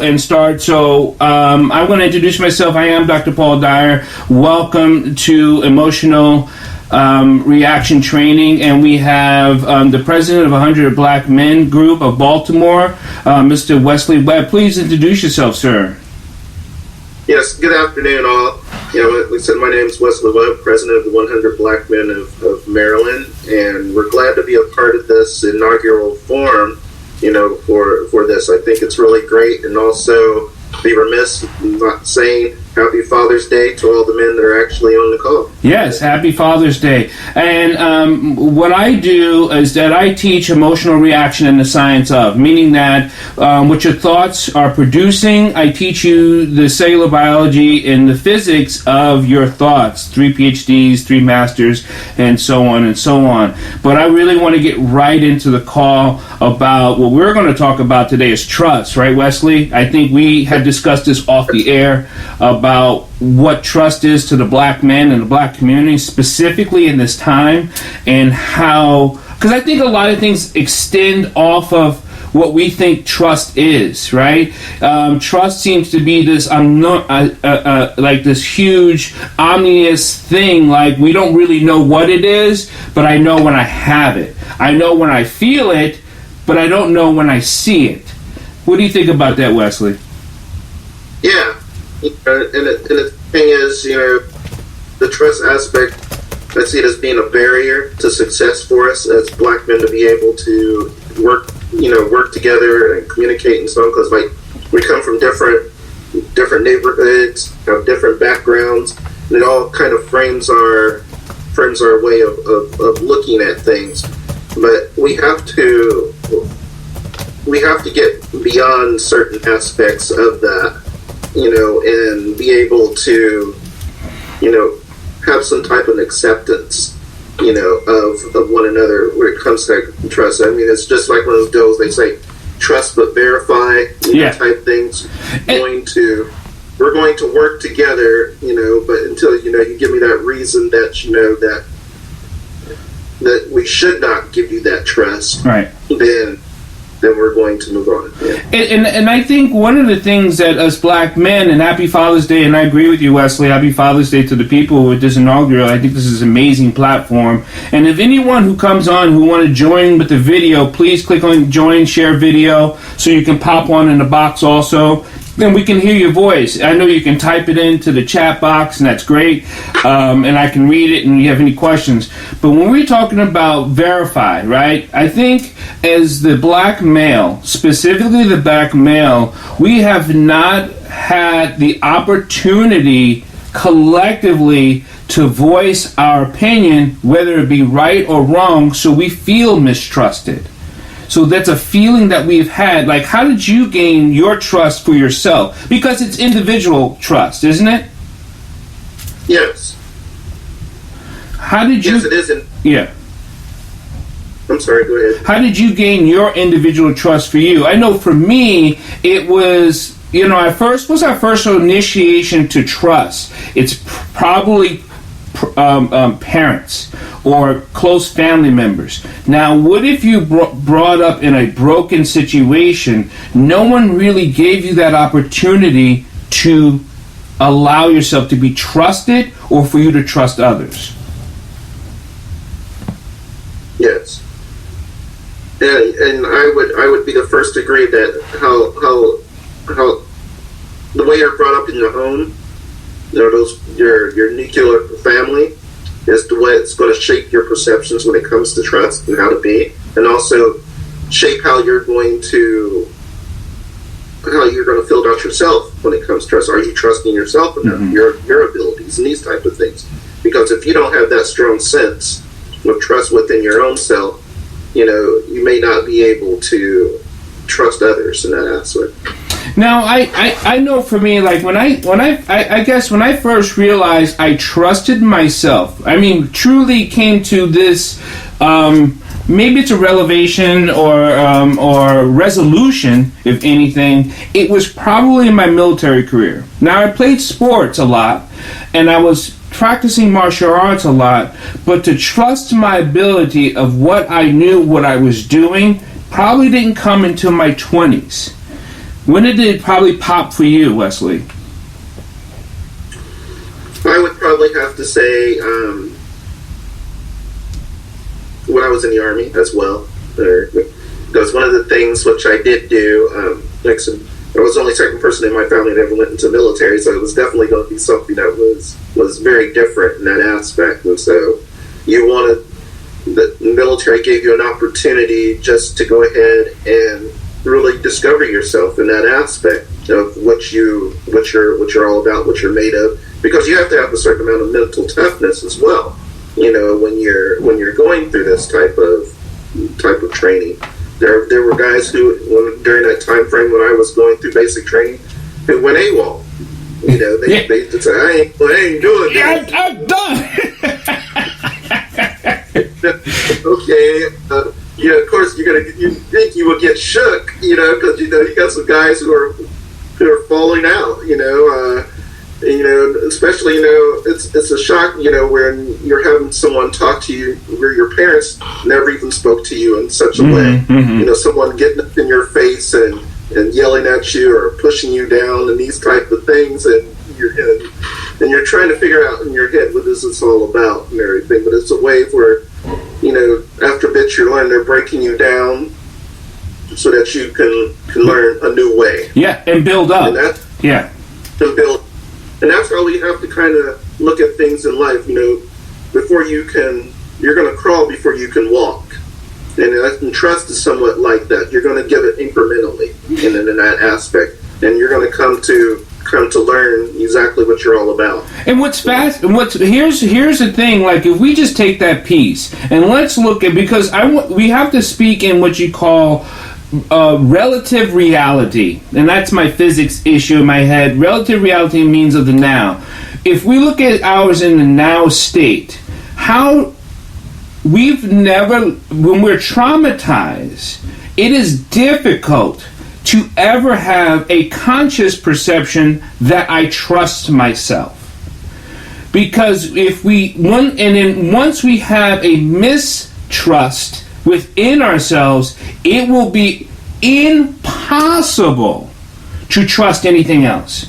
and start. So I'm going to introduce myself. I am Dr. Paul Dyer. Welcome to Emotional Reaction Training. And we have the president of 100 Black Men Group of Baltimore, Mr. Wesley Webb. Please introduce yourself, sir. Yes, good afternoon, all. Like I said, my name is Wesley Webb, president of the 100 Black Men of Maryland, and we're glad to be a part of this inaugural forum, for this. I think it's really great, and also be remiss not saying Happy Father's Day to all the men that are actually on the call. Yes, Happy Father's Day. And what I do is that I teach emotional reaction and the science of, meaning that what your thoughts are producing, I teach you the cellular biology and the physics of your thoughts, 3 PhDs, 3 masters, and so on and so on. But I really want to get right into the call about what we're going to talk about today is trust, right, Wesley? I think we had discussed this off the air about what trust is to the black men and the black community, specifically in this time, and how, because I think a lot of things extend off of what we think trust is, right? Trust seems to be this like this huge ominous thing, like we don't really know what it is, but I know when I have it. I know when I feel it, but I don't know when I see it. What do you think about that, Wesley? Yeah. And the thing is, the trust aspect, I see it as being a barrier to success for us as black men to be able to work together and communicate and so on, because we come from different neighborhoods, have different backgrounds, and it all kind of frames our way of looking at things. But we have to get beyond certain aspects of that, and be able to, have some type of acceptance, of one another when it comes to trust. I mean, it's just like one of those deals, they say, trust but verify, type things. We're going to work together, but until, you give me that reason that, that we should not give you that trust, right? Then we're going to move on. Yeah. And I think one of the things that us black men, and Happy Father's Day, and I agree with you, Wesley, Happy Father's Day to the people with this inaugural. I think this is an amazing platform. And if anyone who comes on who want to join with the video, please click on join, share video, so you can pop on in the box also. Then we can hear your voice. I know you can type it into the chat box, and that's great. And I can read it, and you have any questions. But when we're talking about verify, right, I think as the black male, specifically the black male, we have not had the opportunity collectively to voice our opinion, whether it be right or wrong, so we feel mistrusted. So that's a feeling that we've had. Like, how did you gain your trust for yourself? Because it's individual trust, isn't it? Yes. How did you... Yes, it isn't. Yeah. I'm sorry, go ahead. How did you gain your individual trust for you? I know for me, it was, what's our first initiation to trust? It's probably parents or close family members. Now, what if you brought up in a broken situation, no one really gave you that opportunity to allow yourself to be trusted or for you to trust others? Yes. And I would be the first to agree that how the way you're brought up in your home, your nuclear family, is the way it's going to shape your perceptions when it comes to trust and how to be, and also shape how you're going to feel about yourself when it comes to trust. Are you trusting yourself enough, your abilities and these type of things? Because if you don't have that strong sense of trust within your own self, you may not be able to trust others in that aspect. Now, I know for me, like when I guess when I first realized I trusted myself, I mean, truly came to this, maybe it's a revelation or resolution, if anything, it was probably in my military career. Now, I played sports a lot, and I was practicing martial arts a lot, but to trust my ability of what I knew, what I was doing, probably didn't come until my 20s. When did it probably pop for you, Wesley? I would probably have to say when I was in the Army as well. Because one of the things which I did do, I was the only second person in my family that ever went into the military, so it was definitely going to be something that was very different in that aspect. And so the military gave you an opportunity just to go ahead and really discover yourself in that aspect of what you're all about, what you're made of, because you have to have a certain amount of mental toughness as well. When you're going through this type of training. There were guys who, during that time frame when I was going through basic training, who went AWOL. They just said, I ain't doing that. Yeah, I'm done. Okay, of course you think you will get shook, because you got some guys who are falling out, especially, it's a shock, when you're having someone talk to you where your parents never even spoke to you in such a way. Mm-hmm. Someone getting up in your face and yelling at you or pushing you down and these type of things, and you're trying to figure out in your head what is this all about and everything. But it's a way where, after a bit you learn they're breaking you down so that you can learn a new way. Yeah, and build up. And build. And that's how we have to kind of look at things in life, before you're going to crawl before you can walk. And trust is somewhat like that. You're going to give it incrementally in that aspect. And you're going to come to learn exactly what you're all about. And here's the thing, like if we just take that piece and let's look at, because we have to speak in what you call relative reality, and that's my physics issue in my head. Relative reality means of the now. If we look at ours in the now state, how when we're traumatized, it is difficult to ever have a conscious perception that I trust myself. Because once we have a mistrust within ourselves, it will be impossible to trust anything else.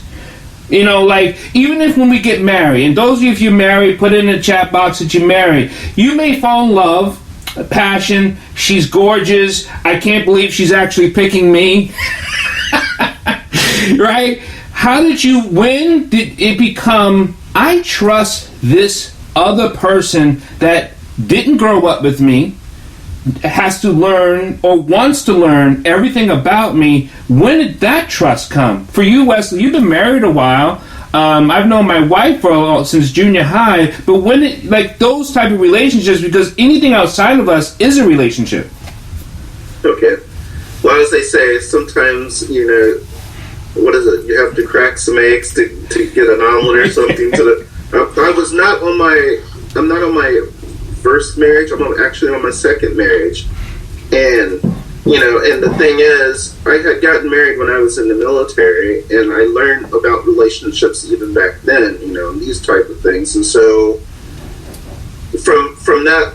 Like even if when we get married, and those of you, if you're married, put it in the chat box that you're married, you may fall in love, passion, she's gorgeous, I can't believe she's actually picking me. Right? When did it become, I trust this other person that didn't grow up with me, has to learn or wants to learn everything about me? When did that trust come? For you, Wesley, you've been married a while. I've known my wife since junior high, but those type of relationships, because anything outside of us is a relationship. Okay. Well, as they say, sometimes, what is it? You have to crack some eggs to get an omelet or something. I'm not on my first marriage. I'm actually on my second marriage. And, and the thing is, I had gotten married when I was in the military, and I learned about relationships even back then, and these type of things. And so from that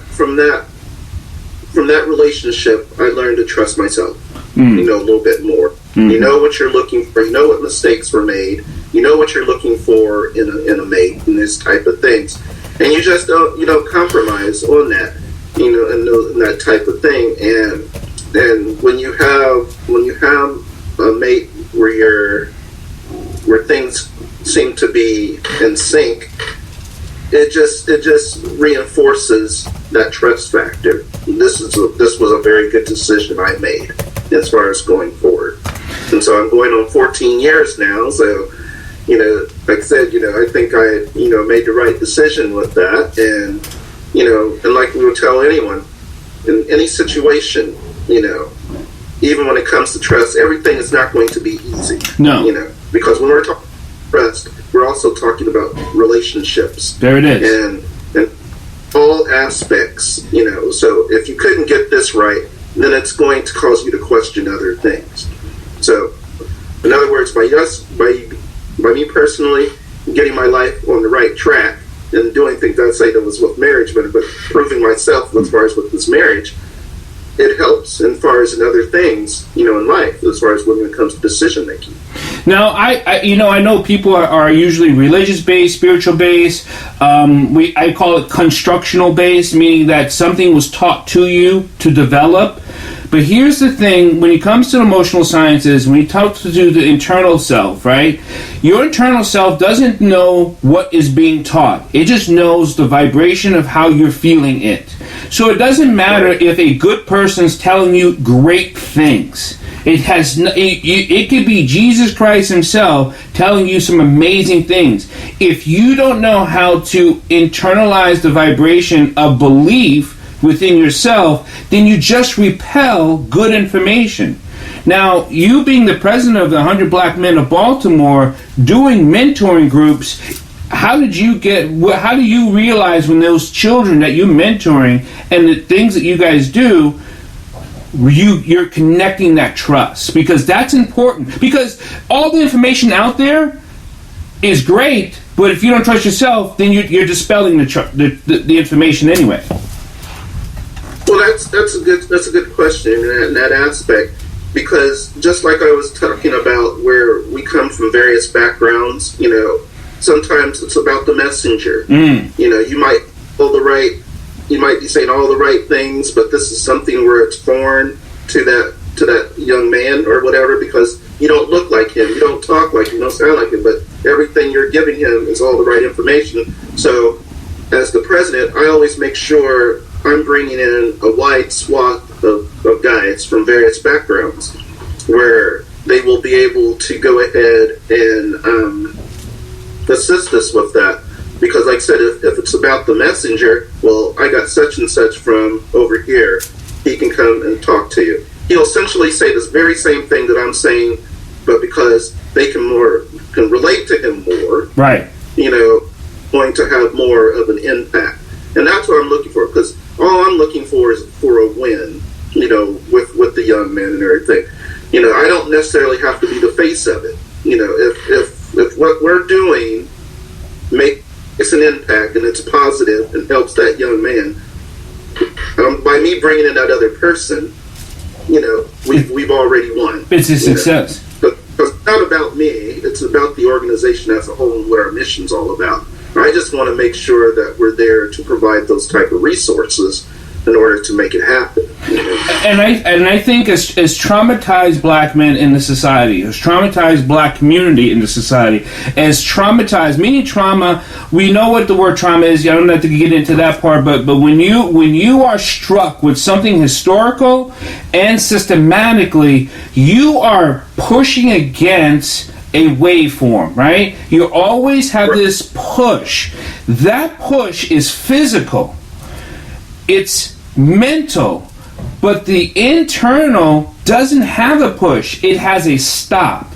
relationship, I learned to trust myself, a little bit more. Mm-hmm. You know what you're looking for. You know what mistakes were made. You know what you're looking for in a mate and this type of things. And you just don't, compromise on that, and that type of thing. And when you have a mate where things seem to be in sync, it just reinforces that trust factor. This was a very good decision I made as far as going forward. And so I'm going on 14 years now, so like I said, I think I, made the right decision with that. And, and like we would tell anyone, in any situation, even when it comes to trust, everything is not going to be easy. No. Because when we're talking trust, we're also talking about relationships. There it is. And all aspects, so if you couldn't get this right, then it's going to cause you to question other things. So, in other words, by me personally getting my life on the right track and doing things, I'd say that was with marriage, but proving myself as far as with this marriage, it helps as far as in other things, in life, as far as when it comes to decision making. Now, I know people are usually religious based, spiritual based. I call it constructional based, meaning that something was taught to you to develop. But here's the thing: when it comes to emotional sciences, when you talk to the internal self, right? Your internal self doesn't know what is being taught. It just knows the vibration of how you're feeling it. So it doesn't matter if a good person's telling you great things. It could be Jesus Christ himself telling you some amazing things. If you don't know how to internalize the vibration of belief within yourself, then you just repel good information. Now, you being the president of the 100 Black Men of Baltimore, doing mentoring groups, how do you realize when those children that you're mentoring and the things that you guys do, you're connecting that trust? Because that's important. Because all the information out there is great, but if you don't trust yourself, then you're dispelling the information anyway. Well, that's a good question in that aspect, because just like I was talking about, where we come from various backgrounds, sometimes it's about the messenger. You might be saying all the right things, but this is something where it's foreign to that young man or whatever, because you don't look like him, you don't talk like him, you don't sound like him, but everything you're giving him is all the right information. So, as the president, I always make sure I'm bringing in a wide swath of guys from various backgrounds, where they will be able to go ahead and assist us with that. Because like I said, if it's about the messenger, well, I got such and such from over here, he can come and talk to you. He'll essentially say this very same thing that I'm saying, but because they can relate to him more, right? Going to have more of an impact. And that's what I'm looking for, because all I'm looking for is for a win, with the young man and everything. I don't necessarily have to be the face of it. If what we're doing makes an impact and it's positive and helps that young man, by me bringing in that other person, we've already won. It's a success. But it's not about me, it's about the organization as a whole and what our mission's all about. I just want to make sure that we're there to provide those type of resources in order to make it happen. And I think as traumatized black men in the society, as traumatized black community in the society, as traumatized, meaning trauma, we know what the word trauma is. I don't have to get into that part, but when you are struck with something historical and systematically, you are pushing against a waveform, right? You always have this push. That push is physical. It's mental. But the internal doesn't have a push. It has a stop.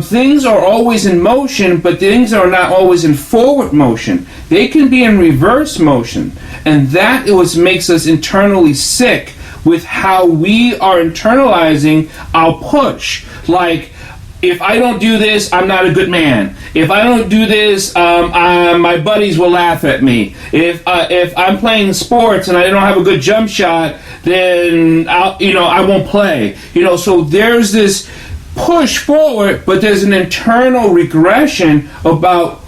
Things are always in motion, but things are not always in forward motion. They can be in reverse motion. And that is what makes us internally sick with how we are internalizing our push. Like, if I don't do this, I'm not a good man. If I don't do this, my buddies will laugh at me. If I'm playing sports and I don't have a good jump shot, then I won't play. So there's this push forward, but there's an internal regression about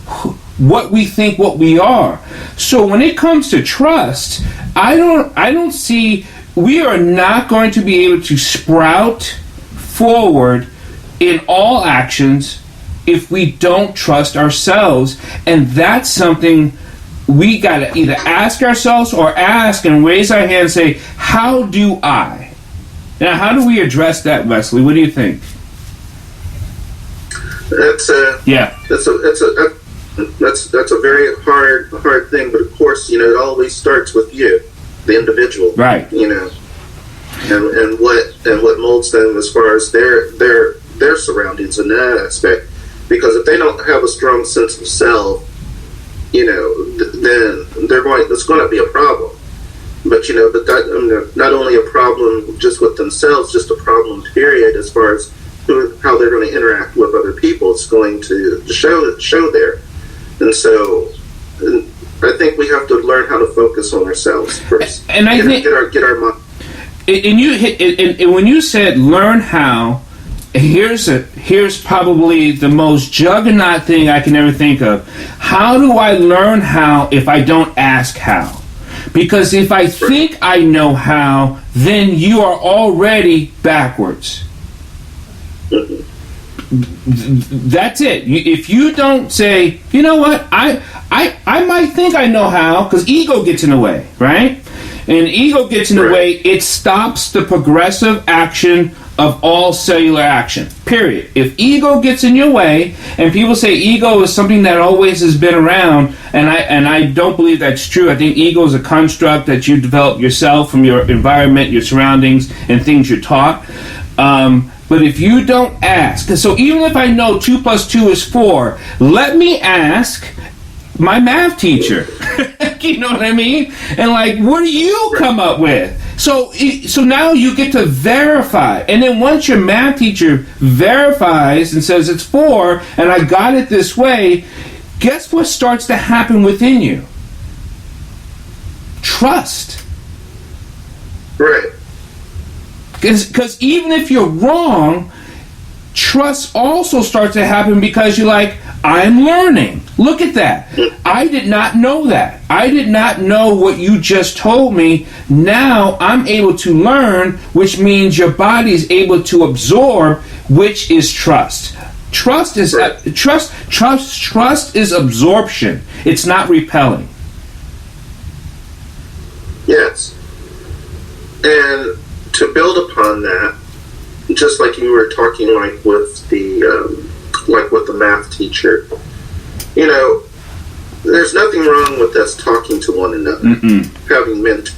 what we think, what we are. So when it comes to trust, I don't see, we are not going to be able to sprout forward in all actions if we don't trust ourselves. And that's something we got to either ask ourselves or ask and raise our hand and say, how do I? Now, how do we address that, Wesley? What do you think? That's a very hard thing, but of course, it always starts with you, the individual, right? And what molds them as far as their surroundings in that aspect. Because if they don't have a strong sense of self, then it's going to be a problem. But but that, not only a problem just with themselves, just a problem period as far as how they're going to interact with other people. It's going to show there. And so I think we have to learn how to focus on ourselves first. And I think get our mind. and when you said learn how, here's probably the most juggernaut thing I can ever think of. How do I learn how if I don't ask how? Because if I think I know how, then you are already backwards. That's it. If you don't say, you know what, I might think I know how, because ego gets in the way, right? And ego gets in the way, it stops the progressive action of all cellular action, period. If ego gets in your way, and people say ego is something that always has been around, and I don't believe that's true. I think ego is a construct that you develop yourself from your environment, your surroundings, and things you're taught. But if you don't ask, so even if I know 2 + 2 is 4, let me ask my math teacher. You know what I mean? And like, what do you come up with? So now you get to verify. And then once your math teacher verifies and says it's 4, and I got it this way, guess what starts to happen within you? Trust. Right. Because even if you're wrong, trust also starts to happen because you're like, I'm learning. Look at that. I did not know that. I did not know what you just told me. Now I'm able to learn, which means your body is able to absorb, which is trust. Trust is trust is absorption. It's not repelling. Yes. And to build upon that, just like you were talking, like with the math teacher, you know, there's nothing wrong with us talking to one another, having mentor,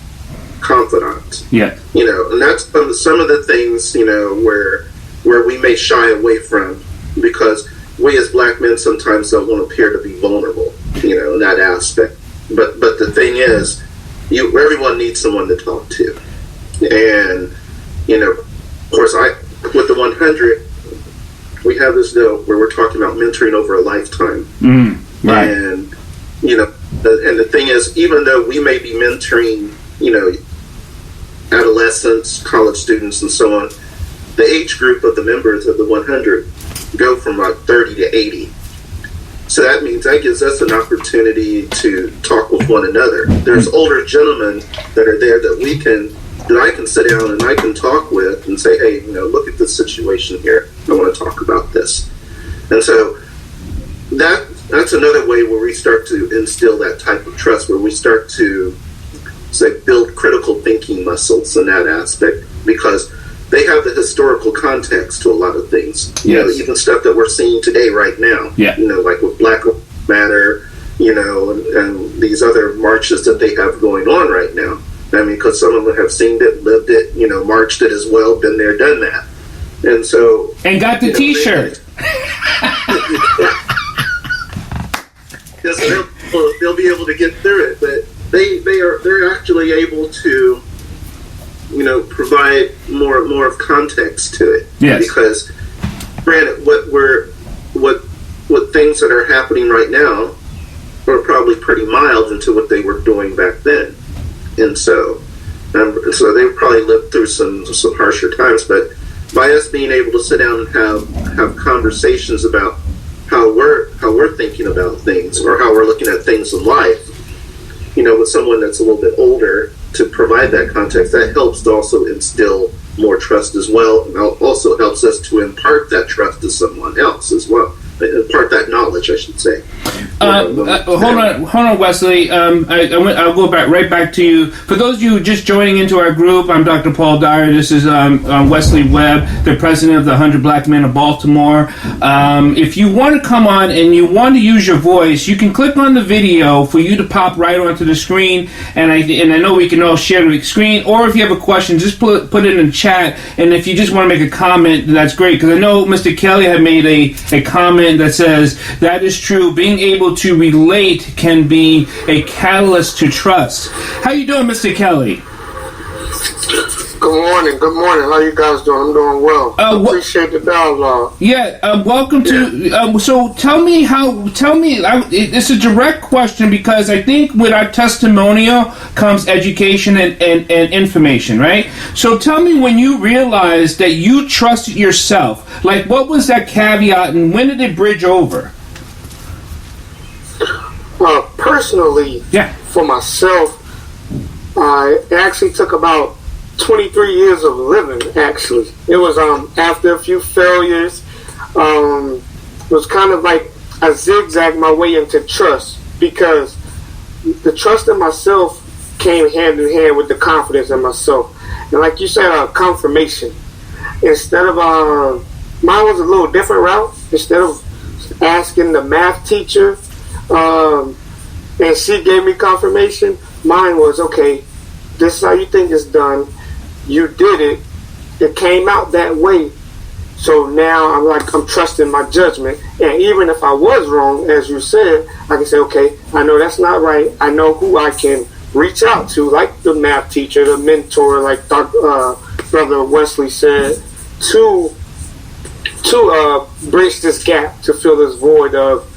confidants. Yeah. You know, and that's some of the things, you know, where we may shy away from, because we as black men sometimes don't want to appear to be vulnerable, you know, in that aspect. But the thing is, everyone needs someone to talk to. And, you know, of course, with the 100, we have this deal where we're talking about mentoring over a lifetime. Right. And, you know, and the thing is, even though we may be mentoring, you know, adolescents, college students, and so on, the age group of the members of the 100 go from about 30 to 80. So that means that gives us an opportunity to talk with one another. There's older gentlemen that are there that I can sit down and I can talk with and say, hey, you know, look at this situation here. I want to talk about this. And so that's another way where we start to instill that type of trust, where we start to, say, build critical thinking muscles in that aspect, because they have the historical context to a lot of things. Yes. You know, even stuff that we're seeing today right now. Yeah. You know, like with Black Lives Matter, you know, and these other marches that they have going on right now. I mean, because some of them have seen it, lived it, you know, marched it as well, been there, done that. And so... And got the T-shirt. Because they'll be able to get through it. But they're actually able to, you know, provide more of context to it. Yes. Because, granted, what things that are happening right now are probably pretty mild into what they were doing back then. And so they probably lived through some harsher times. But by us being able to sit down and have conversations about how we're thinking about things, or how we're looking at things in life, you know, with someone that's a little bit older, to provide that context, that helps to also instill more trust as well, and also helps us to impart that trust to someone else as well. Impart that knowledge, I should say. Hold on, Wesley. I'll go right back to you. For those of you just joining into our group, I'm Dr. Paul Dyer. This is Wesley Webb, the president of the 100 Black Men of Baltimore. If you want to come on and you want to use your voice, you can click on the video for you to pop right onto the screen. And I know we can all share the screen. Or if you have a question, just put it in the chat. And if you just want to make a comment, that's great. Because I know Mr. Kelly had made a comment that says that is true. Being able to relate can be a catalyst to trust. How you doing, Mr. Kelly? Good morning. Good morning. How you guys doing? I'm doing well. Appreciate the dialogue. Yeah. Welcome to. So tell me how. Tell me. It's a direct question because I think with our testimonial comes education and information, right? So tell me when you realized that you trusted yourself. Like, what was that caveat, and when did it bridge over? Personally, for myself, it actually took about 23 years of living. Actually, it was after a few failures. It was kind of like I zigzagged my way into trust, because the trust in myself came hand in hand with the confidence in myself. And like you said, confirmation. Instead of mine was a little different route. Instead of asking the math teacher, and she gave me confirmation, mine was, okay, this is how you think it's done. You did it. It came out that way. So now I'm trusting my judgment. And even if I was wrong, as you said, I can say, okay, I know that's not right. I know who I can reach out to, like the math teacher, the mentor, like Brother Wesley said, to bridge this gap, to fill this void of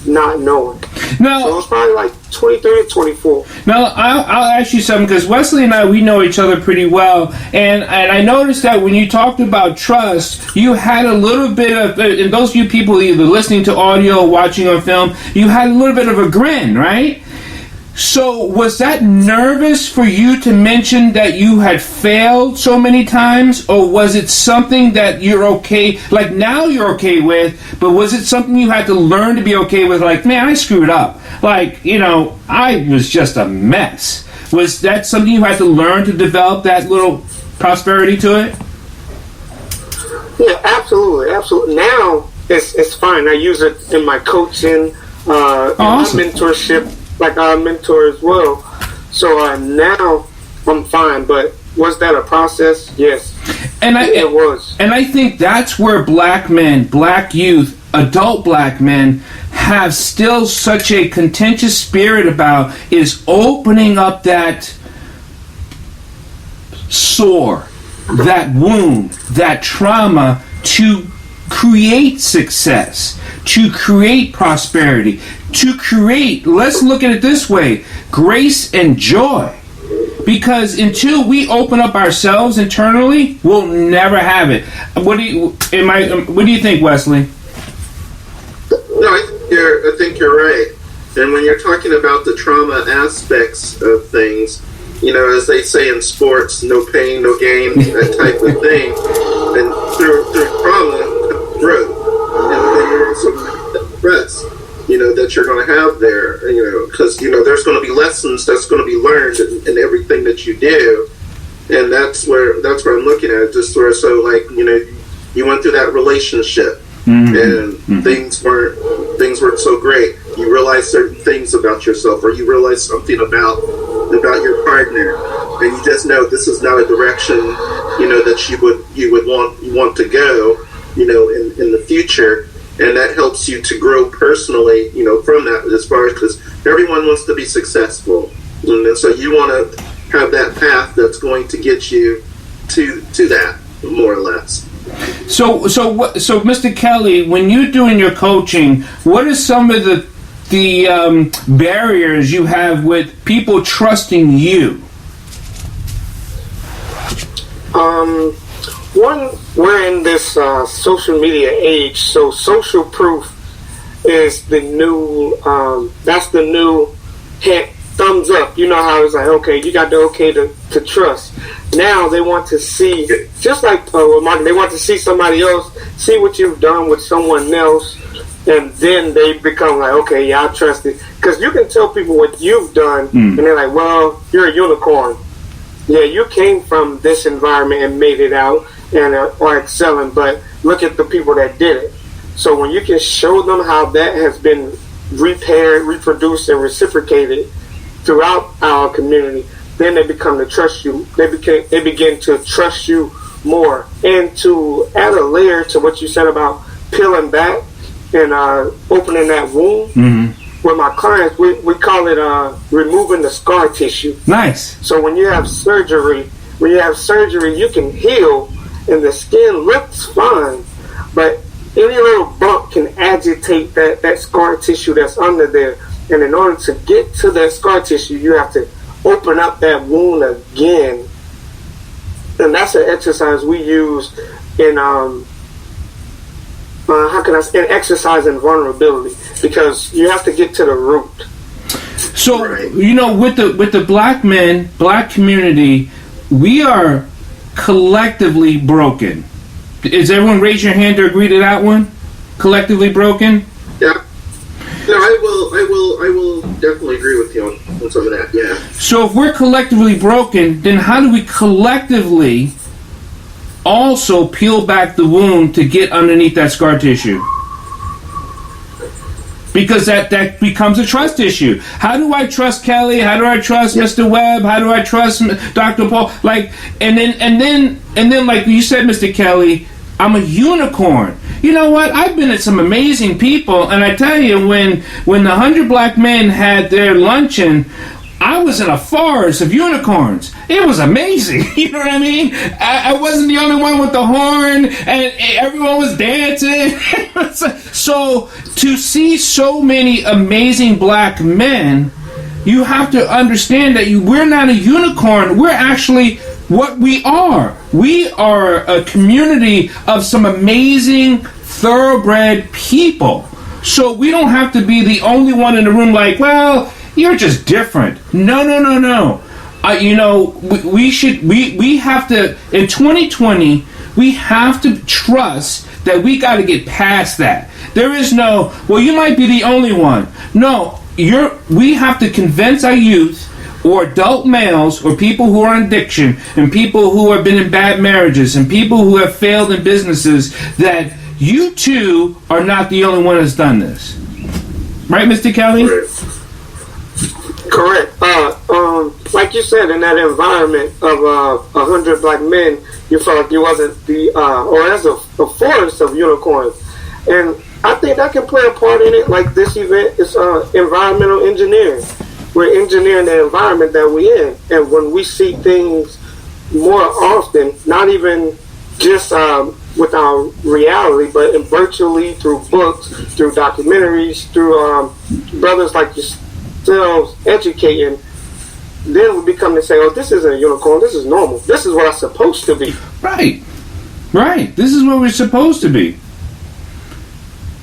not knowing. Now, so it was probably like 23 or 24. Now, I'll ask you something, because Wesley and I, we know each other pretty well, and I noticed that when you talked about trust, you had a little bit of, and those of you people either listening to audio or watching on film, you had a little bit of a grin, right? So was that nervous for you to mention that you had failed so many times, or was it something that you're okay, like now you're okay with, but was it something you had to learn to be okay with, like, man, I screwed up, like, I was just a mess? Was that something you had to learn to develop that little prosperity to it? Yeah, absolutely. Now it's fine. I use it in my coaching, awesome. My mentorship. Like our mentor as well. So now I'm fine. But was that a process? Yes. It was. And I think that's where black men, black youth, adult black men have still such a contentious spirit about, is opening up that sore, that wound, that trauma to create success, to create prosperity, to create, let's look at it this way, grace and joy. Because until we open up ourselves internally, we'll never have it. What do you think, Wesley? No, I think you're right. And when you're talking about the trauma aspects of things, as they say in sports, no pain, no gain, that type of thing. And through trauma, growth, and then you're also threats, that you're going to have there, because there's going to be lessons that's going to be learned in everything that you do, and that's where I'm looking at it. Just where, so like, you went through that relationship, and things weren't so great. You realize certain things about yourself, or you realize something about your partner, and you just know this is not a direction, that you would want to go, in the future, and that helps you to grow personally, from that, as far as, because everyone wants to be successful, and so you want to have that path that's going to get you to that, more or less. So Mr. Kelly, when you're doing your coaching, what are some of the barriers you have with people trusting you? One, we're in this social media age, so social proof is the new, that's the new thumbs up. You know how it's like, okay, you got the okay to trust. Now they want to see, just like Mark, they want to see somebody else, see what you've done with someone else, and then they become like, okay, yeah, I trust it. Because you can tell people what you've done, and they're like, well, you're a unicorn. Yeah, you came from this environment and made it out and are excelling, but look at the people that did it. So when you can show them how that has been repaired, reproduced, and reciprocated throughout our community, then they become to trust you. They begin to trust you more. And to add a layer to what you said about peeling back and opening that wound, with my clients, we call it removing the scar tissue. Nice. So when you have surgery, when you have surgery, you can heal and the skin looks fine, but any little bump can agitate that scar tissue that's under there. And in order to get to that scar tissue, you have to open up that wound again. And that's an exercise we use in in exercise and vulnerability, because you have to get to the root. So, with the black men, black community, we are collectively broken. Is everyone raise your hand to agree to that one? Collectively broken? Yeah. No, I will definitely agree with you on some of that, yeah. So if we're collectively broken, then how do we collectively also peel back the wound to get underneath that scar tissue? Because that becomes a trust issue. How do I trust Kelly? How do I trust Mr. Webb? How do I trust Dr. Paul? And then like you said, Mr. Kelly, I'm a unicorn. You know what? I've been at some amazing people, and I tell you, when the 100 black men had their luncheon, I was in a forest of unicorns. It was amazing. You know what I mean? I wasn't the only one with the horn, and everyone was dancing. So to see so many amazing black men, you have to understand that we're not a unicorn. We're actually what we are. We are a community of some amazing, thoroughbred people. So we don't have to be the only one in the room like, well, you're just different. No. We have to, in 2020, we have to trust that we got to get past that. There is no, well, you might be the only one. No, we have to convince our youth, or adult males, or people who are in addiction, and people who have been in bad marriages, and people who have failed in businesses, that you too are not the only one that's done this. Right, Mr. Kelly? Correct. Like you said, in that environment of 100 black men, you felt like you wasn't or as a forest of unicorns. And I think that can play a part in it. Like this event is environmental engineering. We're engineering the environment that we're in. And when we see things more often, not even just with our reality, but virtually through books, through documentaries, through brothers like yourselves educating, then we become to say, oh, this isn't a unicorn, this is normal. This is what I'm supposed to be. Right. This is what we're supposed to be.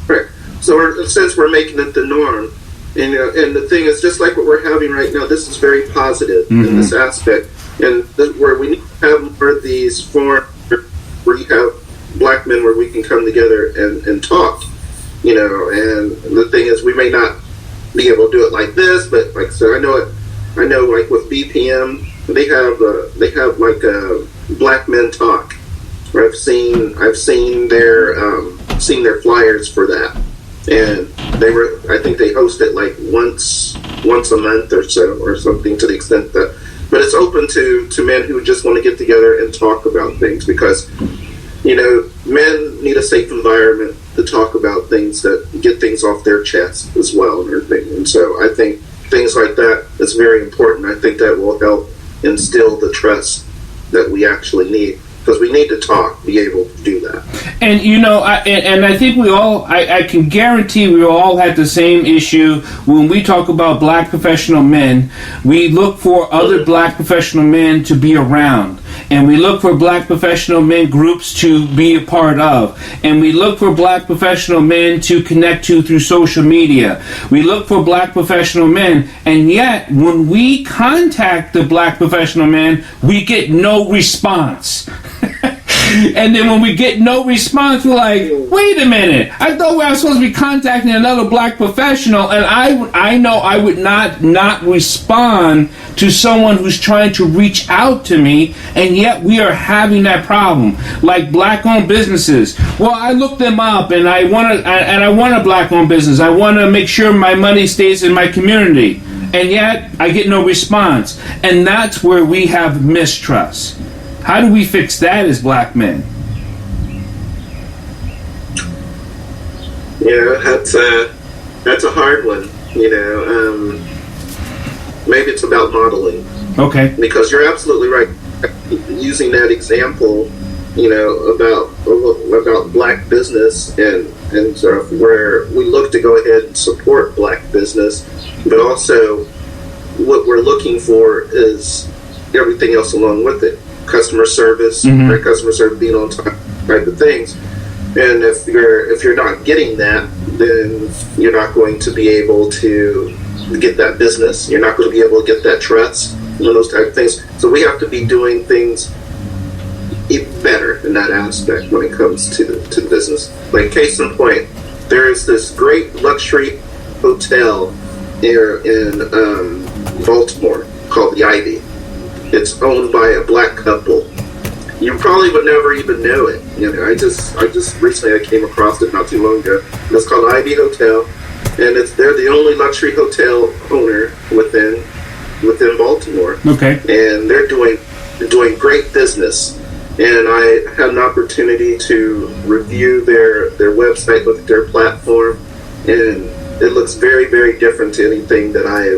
Right. So since we're making it the norm, and the thing is, just like what we're having right now, this is very positive in this aspect. And where we need to have more of these forums where you have black men where we can come together and talk, and the thing is, we may not be able to do it like this, but like I said, I know like with BPM, they have like a black men talk. Where I've seen their flyers for that, and I think they host it like once a month or so, or something, to the extent that, but it's open to men who just want to get together and talk about things, because men need a safe environment to talk about things, that get things off their chest as well and everything. And so I think things like that is very important. I think that will help instill the trust that we actually need, because we need to talk, be able to do that. And I think we all, I can guarantee we all had the same issue when we talk about black professional men. We look for other black professional men to be around, and we look for black professional men groups to be a part of, and we look for black professional men to connect to through social media. We look for black professional men, and yet when we contact the black professional men, we get no response. And then when we get no response, we're like, wait a minute, I thought we were supposed to be contacting another black professional, and I know I would not respond to someone who's trying to reach out to me, and yet we are having that problem. Like black-owned businesses. Well, I look them up, and I want a black-owned business. I want to make sure my money stays in my community, and yet I get no response. And that's where we have mistrust. How do we fix that as black men? Yeah, that's a hard one. Maybe it's about modeling. Okay. Because you're absolutely right. using that example, about black business and sort of where we look to go ahead and support black business, but also what we're looking for is everything else along with it. Customer service, right? Customer service, being on time, type of things. And if you're not getting that, then you're not going to be able to get that business. You're not going to be able to get that trust, those type of things. So we have to be doing things even better in that aspect when it comes to the business. Like case in point, there is this great luxury hotel here in Baltimore called the Ivy. It's owned by a black couple. You probably would never even know it. I just recently I came across it not too long ago. It's called Ivy Hotel, and they're the only luxury hotel owner within Baltimore. Okay, and they're doing great business. And I had an opportunity to review their website, look at their platform, and it looks very, very different to anything that I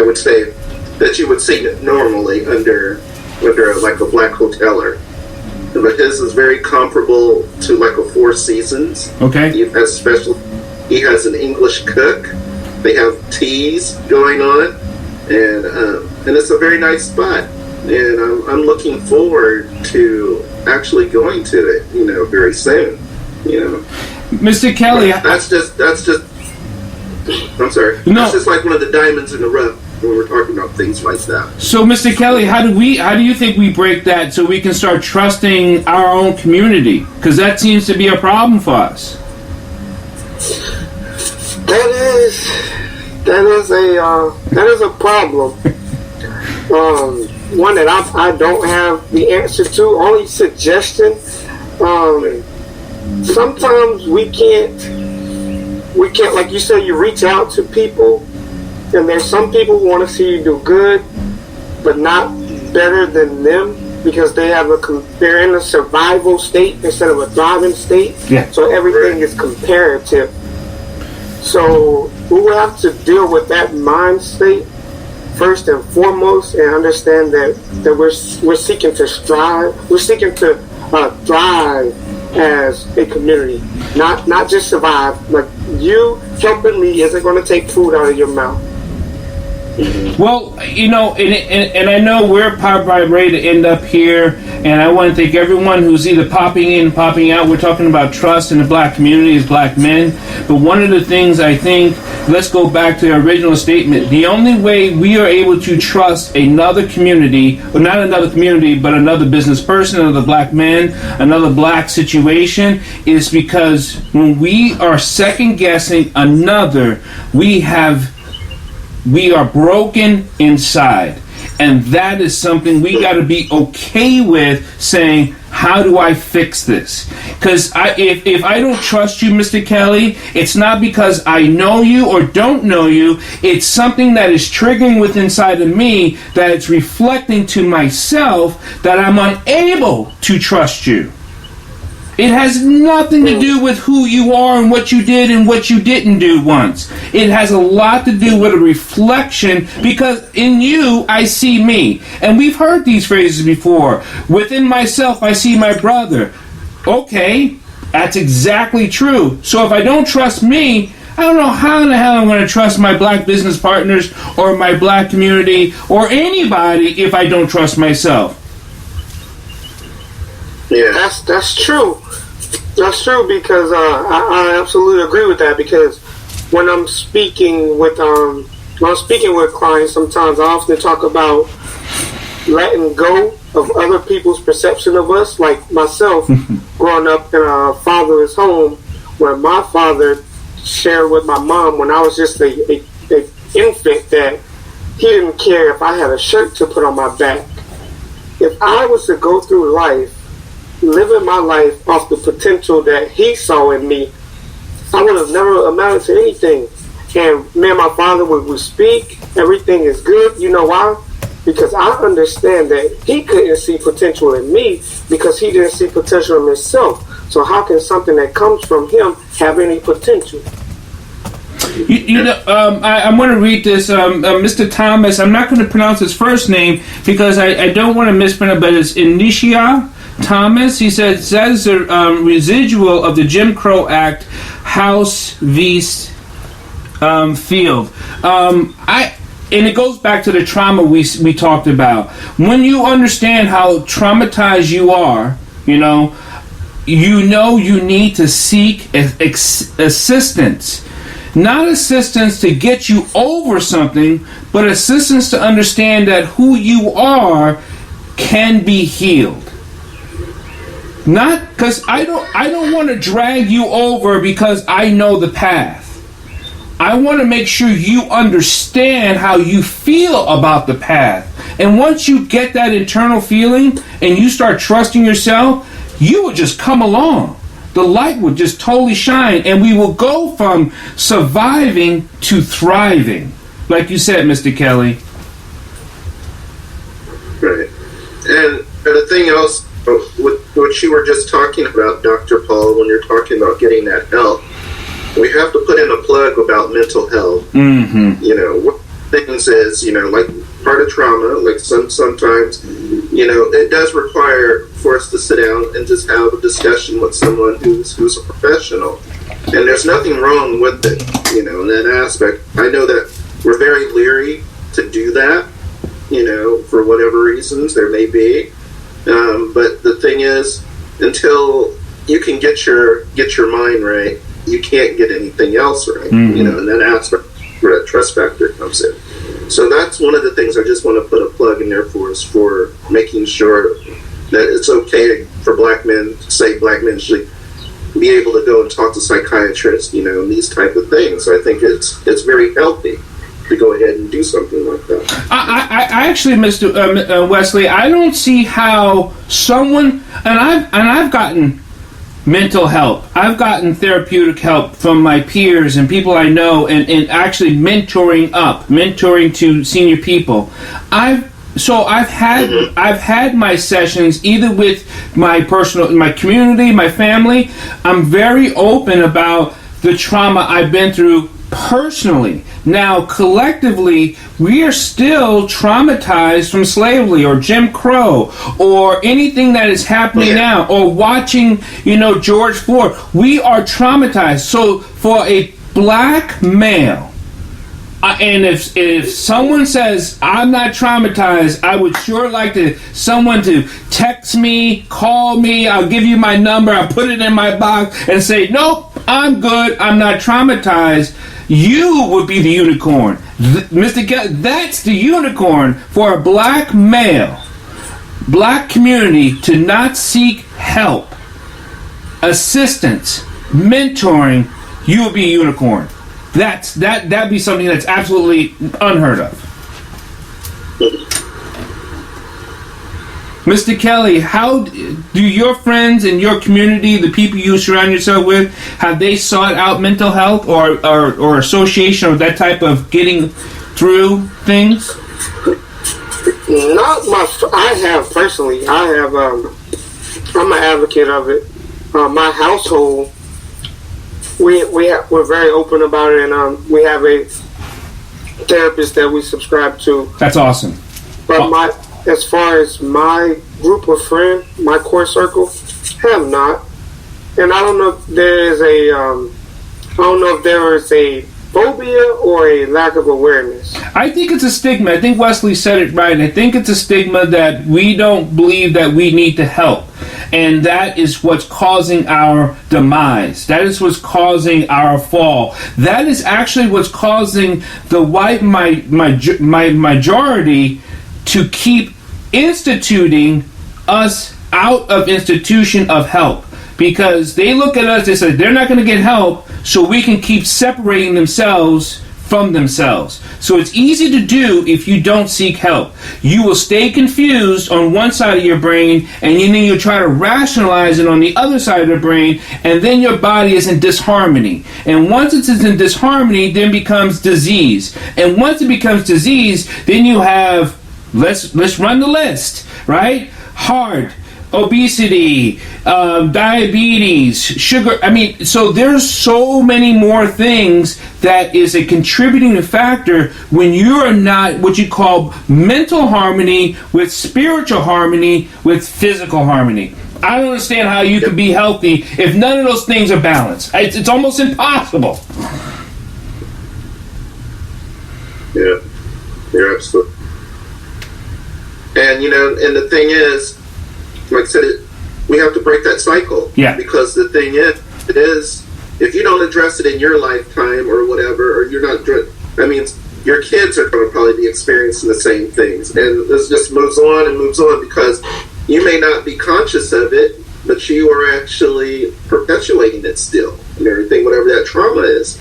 would say that you would see normally under like a black hoteler. But his is very comparable to like a Four Seasons. Okay. He has an English cook. They have teas going on, and it's a very nice spot. And I'm looking forward to actually going to it, very soon. Mr. Kelly, that's just. I'm sorry. No. That's just like one of the diamonds in the rough when we're talking about things like that. So, Mr. Kelly, how do you think we break that so we can start trusting our own community? Because that seems to be a problem for us. That is a problem. One that I don't have the answer to. Only suggestion. Sometimes we can't, like you said, you reach out to people, and there's some people who want to see you do good, but not better than them because they're in a survival state instead of a thriving state. Yeah. So everything is comparative. So we will have to deal with that mind state first and foremost, and understand that we're seeking to strive. We're seeking to thrive as a community, not just survive. Like you helping me isn't going to take food out of your mouth. Well, and I know we're probably ready to end up here, and I want to thank everyone who's either popping in, popping out. We're talking about trust in the black community as black men, but one of the things I think, let's go back to the original statement, the only way we are able to trust another community, or not another community, but another business person, another black man, another black situation, is because when we are second-guessing another, we are broken inside. And that is something we got to be okay with saying, how do I fix this? Because if I don't trust you, Mr. Kelly, it's not because I know you or don't know you. It's something that is triggering within inside of me, that it's reflecting to myself that I'm unable to trust you. It has nothing to do with who you are and what you did and what you didn't do once. It has a lot to do with a reflection, because in you, I see me. And we've heard these phrases before. Within myself, I see my brother. Okay, that's exactly true. So if I don't trust me, I don't know how in the hell I'm going to trust my black business partners or my black community or anybody if I don't trust myself. Yeah, that's true. That's true, because I absolutely agree with that. Because when I'm speaking with clients, sometimes I often talk about letting go of other people's perception of us. Like myself, growing up in a fatherless home, where my father shared with my mom when I was just a infant that he didn't care if I had a shirt to put on my back. If I was to go through life living my life off the potential that he saw in me, I would have never amounted to anything. And me and my father would speak, everything is good. You know why? Because I understand that he couldn't see potential in me because he didn't see potential in himself. So how can something that comes from him have any potential? I want to read this. Mr. Thomas, I'm not going to pronounce his first name because I don't want to mispronounce, but it's Initia Thomas. He says a residual of the Jim Crow Act, House v. Field. And it goes back to the trauma we talked about. When you understand how traumatized you are, you need to seek assistance. Not assistance to get you over something, but assistance to understand that who you are can be healed. Not because I don't want to drag you over because I know the path. I want to make sure you understand how you feel about the path. And once you get that internal feeling and you start trusting yourself, you will just come along. The light will just totally shine, and we will go from surviving to thriving. Like you said, Mr. Kelly. Right. And the thing else, what you were just talking about, Dr. Paul, when you're talking about getting that help, we have to put in a plug about mental health. Mm-hmm. What things is, like part of trauma, like sometimes, it does require for us to sit down and just have a discussion with someone who's a professional. And there's nothing wrong with it, in that aspect. I know that we're very leery to do that, for whatever reasons there may be. But the thing is, until you can get your mind right, you can't get anything else right, mm-hmm. And that aspect where that trust factor comes in. So that's one of the things I just want to put a plug in there for us, for making sure that it's okay for black men should be able to go and talk to psychiatrists, and these type of things. I think it's very healthy to go ahead and do something like that. I actually, Mr. Wesley, I don't see how someone, and I've gotten mental help. I've gotten therapeutic help from my peers and people I know, and actually mentoring to senior people. I've had my sessions either with my community, my family. I'm very open about the trauma I've been through personally. Now, collectively, we are still traumatized from slavery or Jim Crow or anything that is happening now, or watching, George Floyd. We are traumatized. So for a black male, and if someone says I'm not traumatized, I would sure like someone to text me, call me, I'll give you my number, I'll put it in my box and say, nope, I'm good, I'm not traumatized. You would be the unicorn. Mr. Kelly, that's the unicorn for a black male, black community to not seek help, assistance, mentoring. You would be a unicorn. That'd be something that's absolutely unheard of. Mr. Kelly, how do your friends in your community, the people you surround yourself with, have they sought out mental health or association or that type of getting through things? Not much. I have personally. I'm an advocate of it. My household, we're very open about it, and we have a therapist that we subscribe to. That's awesome. But as far as my group of friends, my core circle, have not. And I don't know if there is a phobia or a lack of awareness. I think it's a stigma. I think Wesley said it right. I think it's a stigma that we don't believe that we need to help. And that is what's causing our demise. That is what's causing our fall. That is actually what's causing the white majority to keep instituting us out of institution of help, because they look at us, they say they're not going to get help, so we can keep separating themselves from themselves. So it's easy to do if you don't seek help. You will stay confused on one side of your brain, and then you'll try to rationalize it on the other side of the brain, and then your body is in disharmony. And once it's in disharmony, then becomes disease. And once it becomes disease, then you have, let's run the list, right? Heart, obesity, diabetes, sugar. I mean, so there's so many more things that is a contributing factor when you're not what you call mental harmony with spiritual harmony with physical harmony. I don't understand how you can be healthy if none of those things are balanced. It's almost impossible. Yeah, you're absolutely. And, and the thing is, like I said, we have to break that cycle. Yeah. Because the thing is, if you don't address it in your lifetime or whatever, or you're not, your kids are going to probably be experiencing the same things. And this just moves on because you may not be conscious of it, but you are actually perpetuating it still and everything, whatever that trauma is.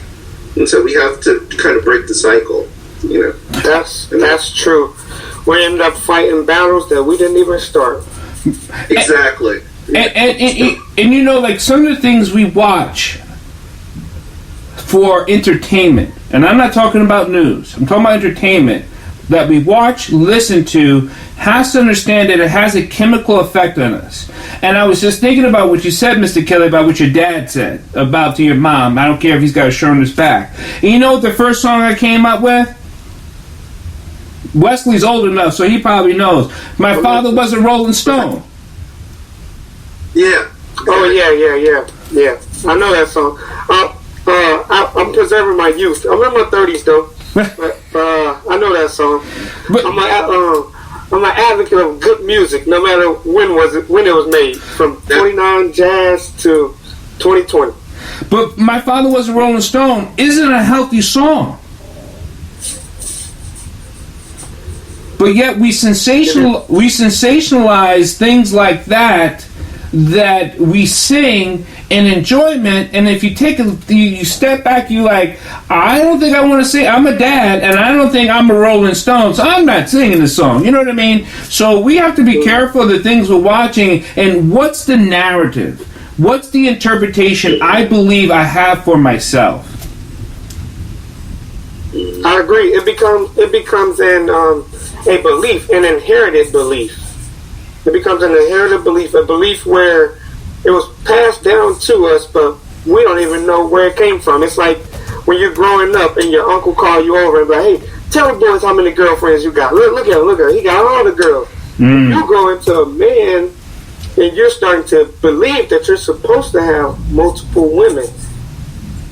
And so we have to kind of break the cycle, That's true. We end up fighting battles that we didn't even start. Exactly. And like some of the things we watch for entertainment, and I'm not talking about news, I'm talking about entertainment, that we watch, listen to, has to understand that it has a chemical effect on us. And I was just thinking about what you said, Mr. Kelly, about what your dad said about to your mom. I don't care if he's got a shirt on his back. And you know what the first song I came up with? Wesley's old enough, so he probably knows. My father was a Rolling Stone. Yeah. Oh, yeah. I know that song. I'm preserving my youth. I'm in my 30s, though. But I know that song. But, I'm an advocate of good music, no matter when it was made, from 49 jazz to 2020. But My Father Was a Rolling Stone isn't a healthy song. But yet we sensationalize things like that we sing in enjoyment, and if you you step back, you like, I don't think I want to sing. I'm a dad, and I don't think I'm a Rolling Stone, so I'm not singing the song. You know what I mean? So we have to be careful of the things we're watching, and what's the narrative? What's the interpretation I believe I have for myself? I agree. It becomes a belief, an inherited belief. It becomes an inherited belief, a belief where it was passed down to us, but we don't even know where it came from. It's like when you're growing up and your uncle call you over and be like, hey, tell the boys how many girlfriends you got. Look at him. He got all the girls. You grow into a man and you're starting to believe that you're supposed to have multiple women.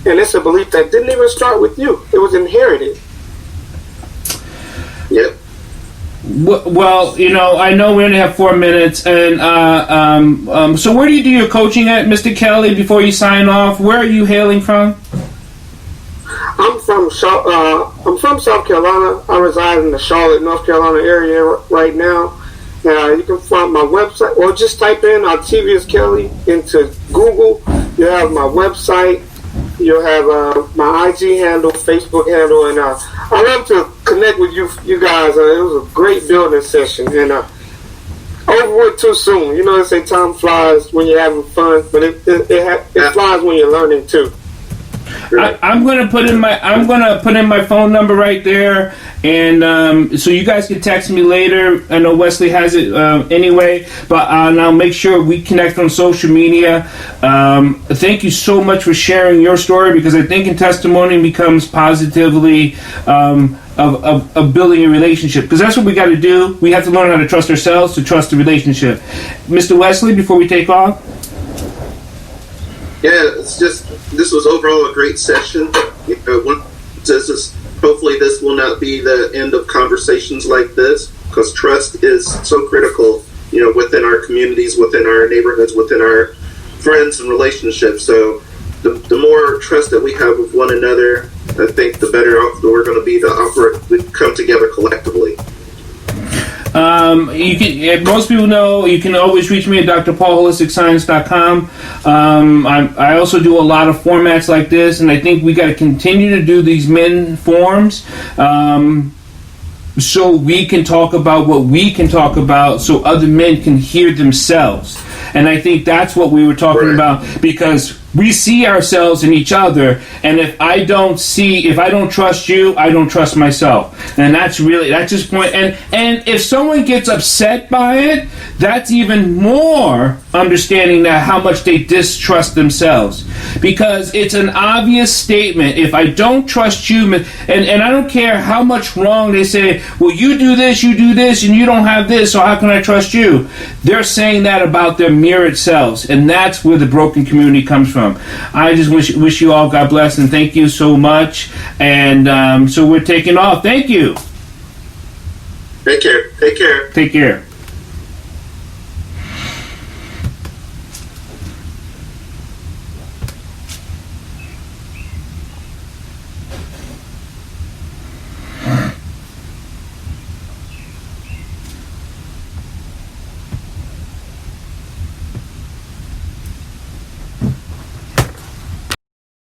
And it's a belief that didn't even start with you. It was inherited. Yep. Well, I know we only have 4 minutes, and so where do you do your coaching at, Mr. Kelly, before you sign off? Where are you hailing from? I'm from South Carolina. I reside in the Charlotte, North Carolina area right now. You can find my website, or just type in Octavius Kelly into Google. You have my website. You'll have my IG handle, Facebook handle, and I love to connect with you guys. It was a great building session, and over with too soon. They say time flies when you're having fun, but it flies when you're learning too. I'm gonna put in my phone number right there, and so you guys can text me later. I know Wesley has it anyway, but I'll make sure we connect on social media. Thank you so much for sharing your story, because I think in testimony becomes positively of building a relationship, because that's what we got to do. We have to learn how to trust ourselves to trust the relationship. Mr. Wesley, before we take off. Yeah, this was overall a great session. Hopefully this will not be the end of conversations like this, because trust is so critical, within our communities, within our neighborhoods, within our friends and relationships. So the more trust that we have with one another, I think the better off we're going to be we come together collectively. Most people know you can always reach me at drpaulholisticscience.com. I also do a lot of formats like this, and I think we got to continue to do these men forums so we can talk about what we can talk about, so other men can hear themselves. And I think that's what we were talking about, because we see ourselves in each other, and if I don't trust you, I don't trust myself. And that's just point. And if someone gets upset by it, that's even more understanding that how much they distrust themselves, because it's an obvious statement. If I don't trust you, and I don't care how much wrong they say, well, you do this, and you don't have this, so how can I trust you? They're saying that about their mirrored selves, and that's where the broken community comes from. I just wish you all God bless, and thank you so much. And so we're taking off. Thank you. Take care. Take care.